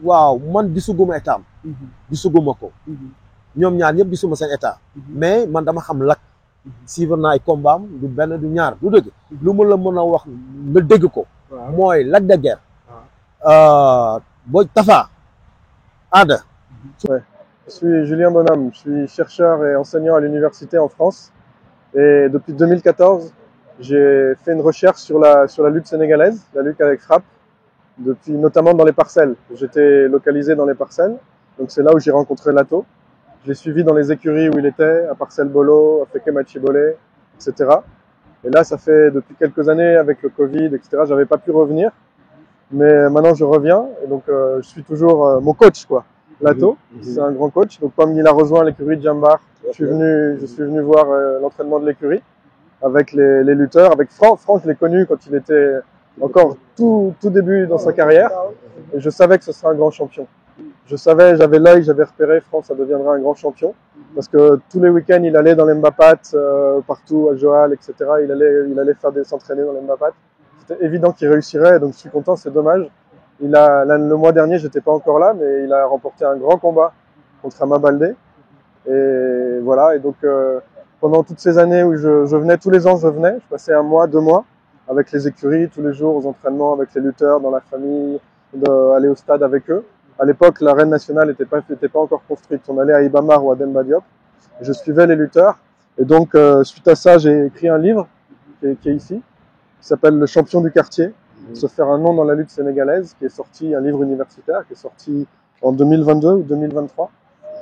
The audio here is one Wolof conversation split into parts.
waaw man gisuguma état am. gisuguma ko. ñoom ñaar ñëpp gisuma seen état. mais man dama xam Lac. suivre naa ay combat am du benn du ñaar du dëgg. lu ma la mën a wax nga dégg ko. mooy Lac de Guiers. Boy Tafa. Ada. Ouais. Je suis Julien Bonhomme, je suis chercheur et enseignant à l'université en France. Et depuis 2014, j'ai fait une recherche sur la lutte sénégalaise, la lutte avec frappe, notamment dans les parcelles. J'étais localisé dans les parcelles, donc c'est là où j'ai rencontré Lato. Je l'ai suivi dans les écuries où il était, à Parcelles Bolo, à Feke Machibole, etc. Et là, ça fait depuis quelques années, avec le Covid, etc., j'avais pas pu revenir. Mais maintenant, je reviens, et donc je suis toujours mon coach, quoi. Lato, c'est un grand coach. Donc comme il a rejoint l'écurie de Jambar, je suis venu voir l'entraînement de l'écurie avec les lutteurs. Avec Franck, je l'ai connu quand il était encore tout début dans sa carrière. Et je savais que ce serait un grand champion. Je savais, j'avais l'œil, j'avais repéré, Franck, ça deviendra un grand champion. Parce que tous les week-ends, il allait dans les Mbapat, partout, à Joal, etc. Il allait s'entraîner dans les Mbapat. C'était évident qu'il réussirait, donc je suis content, c'est dommage. Le mois dernier, j'étais pas encore là, mais il a remporté un grand combat contre Ama Baldé. Et voilà, et donc pendant toutes ces années où je venais, tous les ans je venais, je passais 1 mois, 2 mois avec les écuries, tous les jours aux entraînements avec les lutteurs, dans la famille, aller au stade avec eux. À l'époque, l'arène nationale n'était pas encore construite, on allait à Ibamar ou à Demba Diop. Je suivais les lutteurs, et donc suite à ça, j'ai écrit un livre qui est ici, qui s'appelle Le champion du quartier. Se faire un nom dans la lutte sénégalaise, qui est sorti, un livre universitaire, qui est sorti en 2022 ou 2023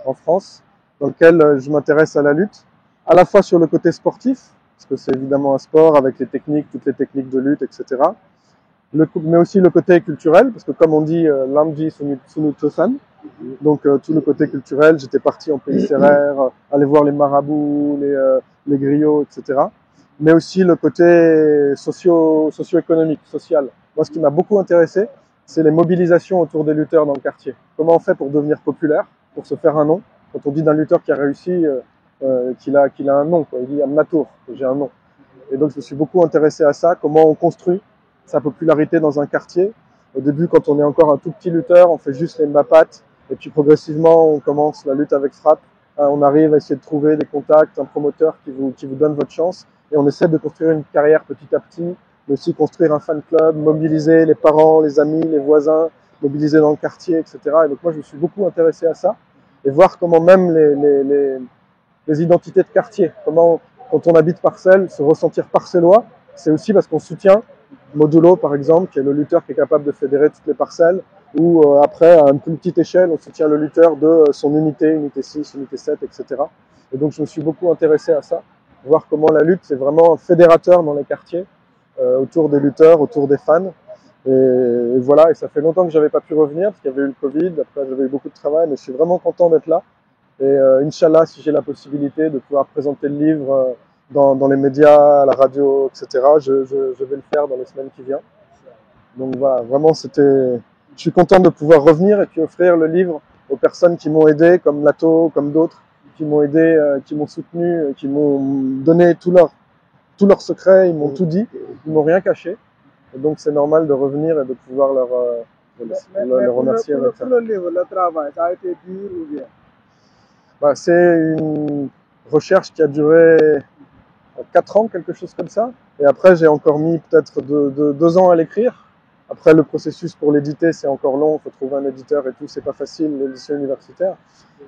en France, dans lequel je m'intéresse à la lutte, à la fois sur le côté sportif, parce que c'est évidemment un sport avec les techniques, toutes les techniques de lutte, etc. Mais aussi le côté culturel, parce que comme on dit, Lamdi Sunutosan, donc tout le côté culturel, j'étais parti en pays serrère, aller voir les marabouts, les griots, etc. Mais aussi le côté socio-économique, social. Moi, ce qui m'a beaucoup intéressé, c'est les mobilisations autour des lutteurs dans le quartier. Comment on fait pour devenir populaire, pour se faire un nom? Quand on dit d'un lutteur qui a réussi, qu'il a un nom, quoi. Il dit Amnatour, j'ai un nom. Et donc, je me suis beaucoup intéressé à ça, comment on construit sa popularité dans un quartier. Au début, quand on est encore un tout petit lutteur, on fait juste les Mbapat, et puis progressivement, on commence la lutte avec frappe. On arrive à essayer de trouver des contacts, un promoteur qui vous donne votre chance. Et on essaie de construire une carrière petit à petit, mais aussi construire un fan club, mobiliser les parents, les amis, les voisins, mobiliser dans le quartier, etc. Et donc moi, je me suis beaucoup intéressé à ça, et voir comment même les identités de quartier, comment, quand on habite Parcelles, se ressentir parcellois, c'est aussi parce qu'on soutient Modulo, par exemple, qui est le lutteur qui est capable de fédérer toutes les parcelles, ou après, à une plus petite échelle, on soutient le lutteur de son unité 6, unité 7, etc. Et donc je me suis beaucoup intéressé à ça, voir comment la lutte, c'est vraiment un fédérateur dans les quartiers, autour des lutteurs, autour des fans. Et voilà, et ça fait longtemps que j'avais pas pu revenir, parce qu'il y avait eu le Covid, après j'avais eu beaucoup de travail, mais je suis vraiment content d'être là. Et Inch'Allah, si j'ai la possibilité de pouvoir présenter le livre dans les médias, à la radio, etc., je vais le faire dans les semaines qui viennent. Donc voilà, vraiment, je suis content de pouvoir revenir et puis offrir le livre aux personnes qui m'ont aidé, comme Lato, comme d'autres, qui m'ont aidé, qui m'ont soutenu, qui m'ont donné tous leurs secrets, ils m'ont tout dit, ils m'ont rien caché. Et donc c'est normal de revenir et de pouvoir leur remercier avec ça. Pour le livre, le travail, ça a été dur ou bien? Bah, c'est une recherche qui a duré 4 ans, quelque chose comme ça. Et après, j'ai encore mis peut-être 2 ans à l'écrire. Après, le processus pour l'éditer, c'est encore long. Il faut trouver un éditeur et tout. C'est pas facile, l'édition universitaire.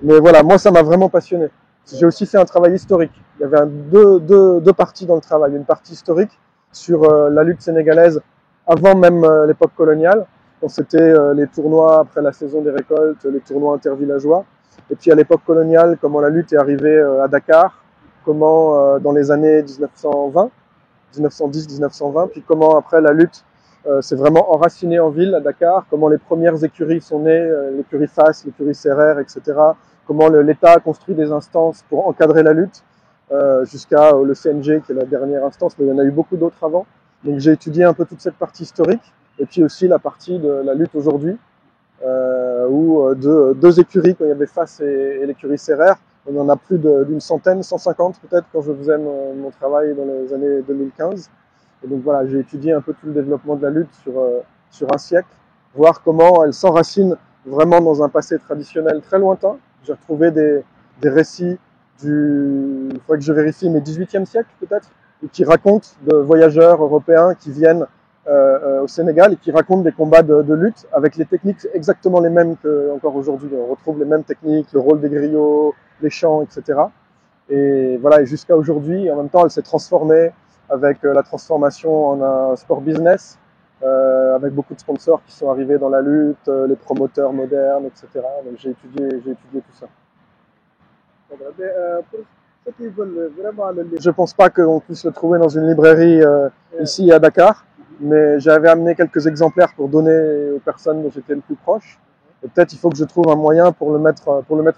Mais voilà, moi, ça m'a vraiment passionné. J'ai aussi fait un travail historique. Il y avait deux parties dans le travail. Une partie historique sur la lutte sénégalaise avant même l'époque coloniale, quand c'était les tournois après la saison des récoltes, les tournois intervillageois. Et puis à l'époque coloniale, comment la lutte est arrivée à Dakar, comment dans les années 1920, 1910-1920, puis comment après la lutte s'est vraiment enracinée en ville à Dakar, comment les premières écuries sont nées, l'écurie FAS, l'écurie Serrère, etc. Comment l'État a construit des instances pour encadrer la lutte, jusqu'à le CNG qui est la dernière instance, mais il y en a eu beaucoup d'autres avant. Donc j'ai étudié un peu toute cette partie historique, et puis aussi la partie de la lutte aujourd'hui, où deux écuries, quand il y avait FAS et l'écurie Serrère, on en a plus d'une centaine, 150 peut-être, quand je faisais mon travail dans les années 2015. Et donc voilà, j'ai étudié un peu tout le développement de la lutte sur un siècle, voir comment elle s'enracine vraiment dans un passé traditionnel très lointain. J'ai retrouvé des récits il faudrait que je vérifie, mais 18e siècle peut-être, qui racontent de voyageurs européens qui viennent au Sénégal et qui racontent des combats de lutte avec les techniques exactement les mêmes qu'encore aujourd'hui. On retrouve les mêmes techniques, le rôle des griots, les chants, etc. Et voilà, et jusqu'à aujourd'hui, en même temps, elle s'est transformée avec la transformation en un sport business, avec beaucoup de sponsors qui sont arrivés dans la lutte, les promoteurs modernes, etc. Donc j'ai étudié tout ça. Mais pour ceux qui veulent vraiment le livre, Je pense pas qu'on puisse le trouver dans une librairie ici à Dakar, mais j'avais amené quelques exemplaires pour donner aux personnes dont j'étais le plus proche. Et peut-être il faut que je trouve un moyen pour le mettre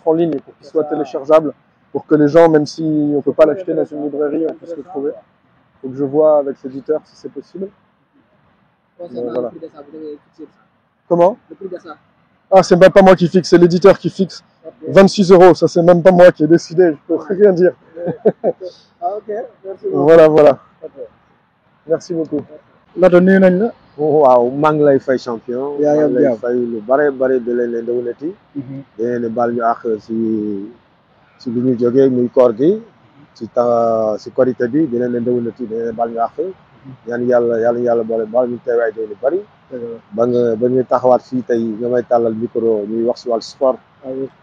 en ligne, pour qu'il soit téléchargeable, pour que les gens, même si on ne peut pas l'acheter dans une librairie, on puisse le trouver. Il faut que je vois avec l'éditeur si c'est possible. concernant Voilà. le prix de ça, vous devez fixer ça. Comment? Le prix de ça. Ah, c'est même pas moi qui fixe, c'est l'éditeur qui fixe. 26 €, ça c'est même pas moi qui ai décidé, je peux rien dire. Ah, ok, merci beaucoup. Voilà. Merci beaucoup. Lato nuyu nañ la. waaw maa ngi lay fay champion. yaa ngi am maa ngi lay jàmm. fay lu bare bare di leen déwénati. di leen baal ñu àq si li ñu jógee muy koor gi si korité bi di leen déwénati di leen baal ñu àq. ñaan yàlla boole baal ñu teewaay ay lu bari. ba ñu taxawaat fii tey nga may tàllal micro ñuy wax si wàllu sport.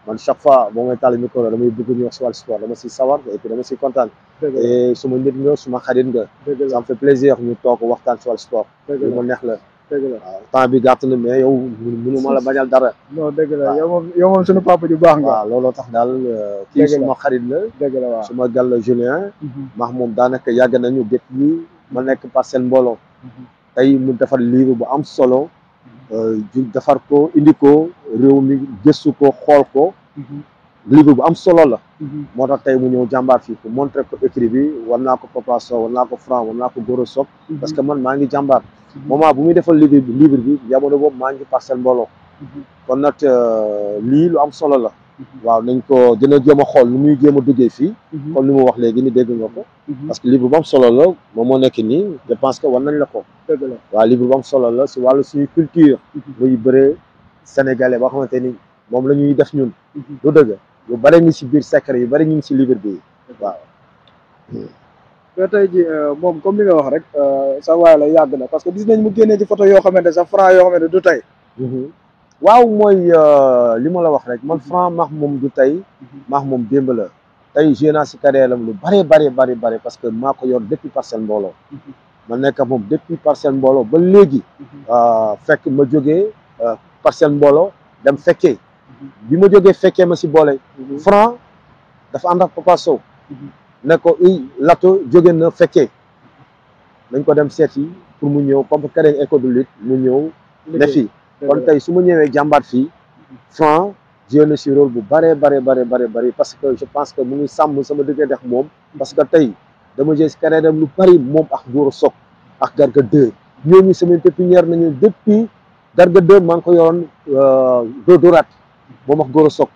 man chaque fois boo may tàllal micro damay bëgg ñu wax si wàllu sport dama si sawar et puis dama si kontaan. et suma nit nga suma xarit nga. ça me fait plaisir ñu toog waxtaan si wàllu sport. lu ma neex la. waaw temps bi gàtt na mais yow mënu ma la bañal dara. non dëgg la yow moom suñu papa ju baax nga. waaw looloo tax daal kii suma xarit la. dëgg la waaw. suma gàll Julien. max moom daanaka yàgg nañu depuis ma nekk Parcelles Mbooloo. tey mu defar livre bu am solo. defar ko indi ko réew mi gëstu ko xool ko. livre bu am solo la. moo tax tey mu ñëw jàmbaar fii pour montrer ko écrit bi war naa ko Papa Sow war naa ko Franc war naa ko Goro Sock. parce que man maa ngi jàmbaar. moment bu muy defal livre bi jamono boobu maa ngi Parcelles Mbooloo. kon nag lii lu am solo la. waaw nañ ko dina jéem a xool nu muy jéem a duggee fii. comme li mu wax léegi ni dégg nga ko. parce que livre bu am solo la moom moo nekk nii je pense que war nañ la ko. dëgg la waaw livre bu am solo la si wàllu suñu culture. muy bëree sénégalais boo xamante ni moom la ñuy def ñun. lu dëgg yu bëri ngi si biir secret yu bëri ñu ngi si livre bi waaw. mais tey ji moom comme li nga wax rek sa waay la yàgg na parce que gis nañ mu génnee ci photo yoo xamante sa Franc yoo xamante du tey. waaw mooy li ma la wax rek man Franc maax moom du tey maax moom démb la tey joué naa si carrière am lu bari parce que maa ko yor depuis Parcelles Mbooloo. ma nekk moom depuis Parcelles Mbooloo ba léegi. fekk ma jógee Parcelles Mbooloo dem fekkee. bi ma jógee fekkee ma si boole. Franc dafa ànd ak Papa Sow. ne ko Lato jóge na fekkee. dañ ko dem seeti pour mu ñëw comme carrière école de lutte mu ñëw. ne fii kon tey su ma ñëwee jàmbaat fii. Franc joué na si rôle bu bari parce que je pense que mu ngi sàmm sama diggante ak moom. parce que tey dama joué si carrière am lu bari moom ak Goro Sock ak Garga 2 ñooñu sama pépinière nañu depuis Garga 2 maa ngi ko yoroon dooraat moom ak Goro Sock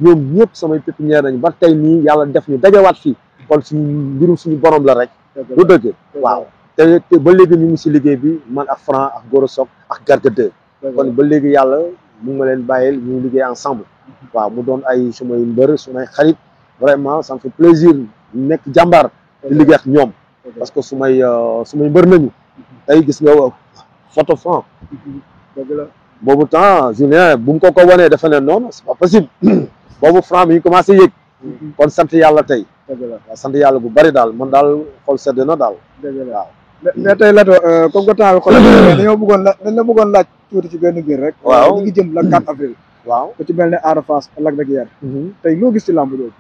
ñoom ñëpp samay pépinière nañu ba tey nii yàlla def ñu dajawaat fii kon suñu mbirum suñu borom la rek. lu dëgg waaw te ba léegi ñu ngi si liggéey bi man ak Franc ak Goro Sock ak Garga 2 kon ba léegi yàlla mu ngi ma leen bàyyil ñu liggéey ensemble. waaw mu doon ay sumay mbër sumay xarit vraiment ça me fait plaisir nekk jàmbaar di liggéey ak ñoom parce que sumay mbër nañu tey gis nga photo Franc boobu temps Julien bu mu ko wanee dafa ne non c'est pas possible boobu Franc mi ngi commencé yëg kon sant yàlla tey waaw sant yàlla bu bari daal man daal xol sedd na daal waaw. mais tey Lato comme que temps bi xoolal dañ la bëggoon laaj tuuti ci benn biir rek. waaw ñu ngi jëm la 4 avril. waaw ku ci mel ne Ada Fass ak Lac de Guiers. tey loo gis ci làmb jooju.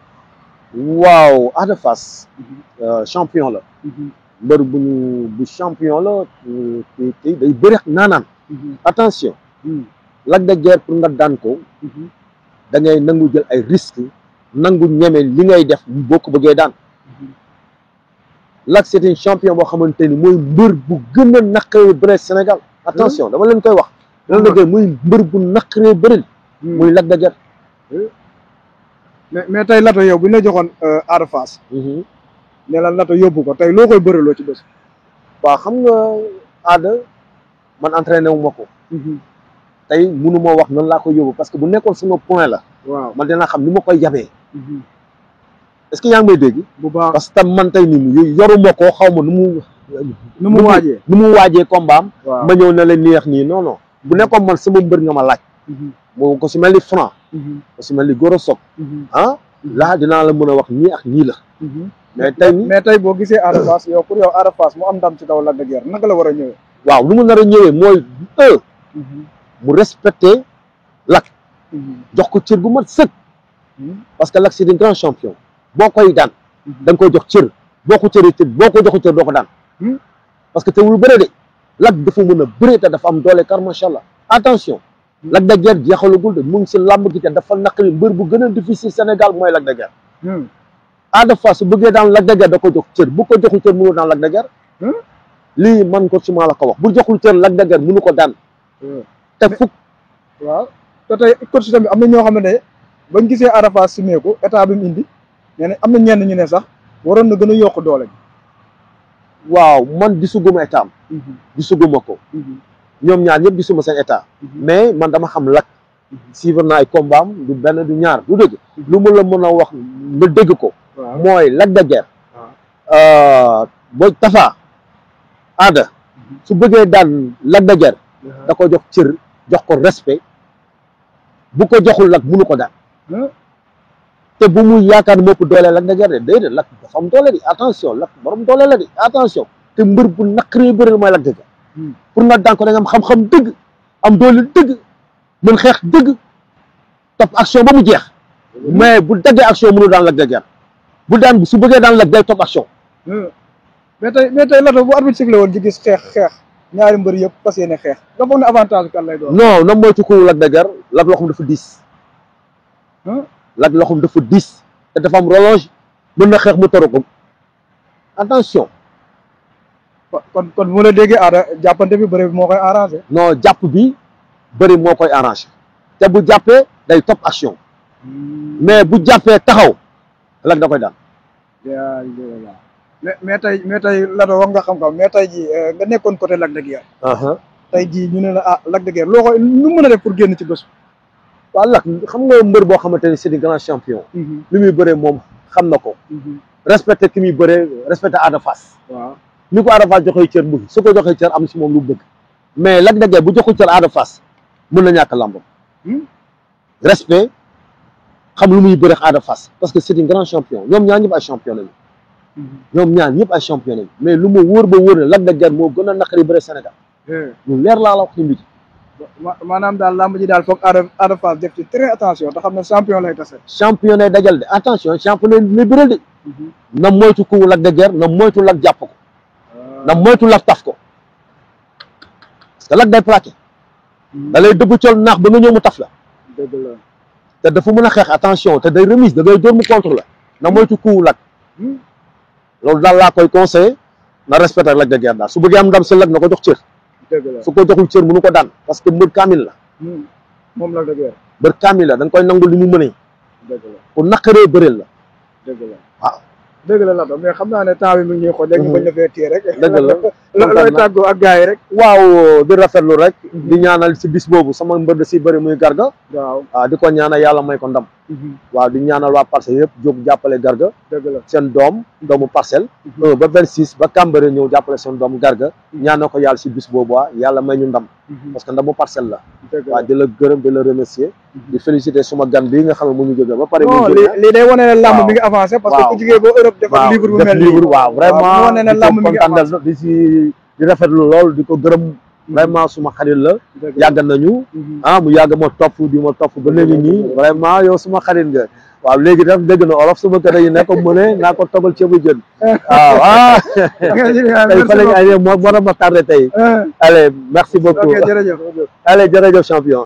waaw Ada Fass champion la. mbër bu champion la te day bëri naanaan. attention. Lac de Guiers pour nga daan ko. da ngay nangu jël ay risques nangu ñeme li ngay def boo ko bëggee daan. Lac c'est un champion boo xamante ni mooy mbër bu gën a naqaree bëre Sénégal attention dama leen koy wax. Lac de Guiers muy mbër bu naqaree bëri. muy Lac de Guiers. mais tey Lato yow bu ñu la joxoon Ada Fass. ne la Lato yóbbu ko tey loo koy bëreloo ci bés. waaw xam nga Ada man entraîné wu ma ko. tey mënu ma wax nan laa koy yóbbu parce que bu nekkoon sama point la waaw man dinaa xam ni ma koy yabee est-ce que yaa ngi may dégg bu baax parce que tam man tey nii yoruma ko xaw ma nu mu waajee combat am waaw ma ñëw ne la neex nii non non bu nekkoon man sama mbër nga ma laaj moo ko si mel ni Franc ko si mel ni Gora Sock ah laa dinaa la mën a wax nii ak nii la mais tey boo gisee Ada Fass yow pour yow Ada Fass mu am ndam ci kaw Lac de Guiers naka la war a ñëwee waaw lu mu nar a ñëwee mooy mu respecté Lac jox ko cër gu mat sëkk parce que Lac c'est un grand champion boo koy daan da nga koy jox cër boo ko cëree cër boo ko joxu cër doo ko daan parce que te wul bëre de Lac dafa mën a bëre te dafa am doole car macha allah attention Lac de Guiers jeexalagul de mu ngi si làmb gi te dafa naqari mbër bu gën a difficile Sénégal mooy Lac de Guiers Ada Fass su bëggee daan Lac de Guiers da ko jox cër bu ko joxul cër mënu daan Lac de Guiers lii man ko suma la ko wax bu joxul cër Lac de Guiers mënu ko daan te fukk waaw te tey coach tamit am na ñoo xam ne bañ gisee Ada Fass simeeku état bi mu indi nee am na ñenn ñu ne sax waroon na gën a yokk doole waaw man gisuguma état am gisuguma ko ñoom ñaar ñëpp gisuma seen état mais man dama xam Lac suivre naa ay combat am du benn du ñaar du dëgg lu mu la mën a wax nga dégg ko mooy Lac de Guiers boo Tafa Ada su bëggee daan Lac de Guiers da ko jox cër jox ko respect bu ko joxul Lac mënu ko daan te bu muy yaakaar ne mopp doole Lac de Guiers de déedéet Lac dafa am doole di attention Lac borom doole la di attention te mbër bu naqaree bëri mooy Lac de Guiers pour nga daan ko da nga am xam-xam dëgg am doole dëgg mën xeex dëgg topp action ba mu jeex mais bu daggee action mënu daan Lac de Guiers bu daan su bëggee daan Lac day topp action mais tey Lato bu arbitre sifflé woon ci gis xeex ñaari mbër yëpp fas yéene xeex nga foog ne avantage kan lay doon non na moytu ko Lac de Guiers Lac loxoom dafa diis Lac loxoom dafa diis te dafa am relonge mën na xeex mu toro ko attention kon mu la déggee Ada jàppante bi bëri bi moo koy arrangé non jàpp bi bëri moo koy arrangé te bu jàppee day topp action mais bu jàppee taxaw Lac da koy daan mais tey Lato wax nga xam-xam mais tey jii nga nekkoon côté Lac de Guiers tey jii ñu ne la Lac de Guiers loo koy nu mën a def pour génn ci bés waaw Lac xam nga mbër boo xamante ni c'est un grand champion li muy bëree moom xam na ko respecté ki muy bëree respecté Ada Fass waaw ni ko Ada Fass joxee cër bëgg su ko joxee cër am si moom lu bëgg mais Lac de Guiers bu joxul cër Ada Fass mën na ñàkk làmbam respect xam lu muy bëree Ada Fass parce que c'est un grand champion ñoom ñaar ñëpp ay champion lañu ñoom ñaar ñëpp ay champion lañu mais lu ma wóor ba wóor ne Lac de Guiers moo gën a naqari bëre Sénégal lu leer laa la wax ci mbiti maanaam daal lamb ji daal foog Ada Fass def ci très attention te xam ne champion lay tase champion lay dajal de attention champion lay bëral de na moytu ku Lac de Guiers na moytu Lac jàpp ko na moytu Lac taf ko parce que Lac day plaqué da lay dëbb col naax ba nga ñëw mu taf la dëgg la te dafa mën a xeex attention te day remise da ngay dóor mu contre la na moytu ku Lac loolu daal laa koy conseillé na respecté Lac de Guiers daal su bëggee am ndam si Lac na ko jox cër su ko joxul cër mënu ko daan parce que mbër kaamil la moom Lac de Guiers mbër kaamil la da nga koy nangul li mu mënee dëgg la pour naqaree bëreel la dëgg la waaw dëgg la Lato mais xam naa ne temps bi mi ngi ñuy xool léegi ñu bañ la fee téye rek dëgg la looy tàggoo ak gars yi rek waaw di rafetlu rek di ñaanal si bis boobu sama mbër da si bëri muy Garga waaw di ko ñaanal yàlla may ko ndam waaw di ñaanal waa Parcelles yëpp jóg jàppale Garga dëgg la seen doomu Parcelles ba 26 ba Cambérène ñëw jàppale seen doomu Garga ñaanal ko yàlla si bis boobu yàlla may ñu ndam parce que ndamu Parcelles la waaw di la gërëm di la remercier di féliciter suma gan bi nga xam ne mu ñu jóge ba pare lii day wane ne lamb mi ngi avancé parce que ku jigee ba Europe dafa livre bu mel nii waaw vraiment wane ne lamb mi ngi avancé di rafetlu lool di ko gërëm vraiment suma xarit la yàgg nañu mu yàgg ma topp di ma topp ba léegi nii vraiment yow suma xarit nga waaw léegi daf dégg na olof suma kër yi ne ko mëne naa ko toggal ceebu jën waaw tey fa lañ ay moo tax ma tardé tey allez merci beaucoup jërëjëf allez jërëjëf champion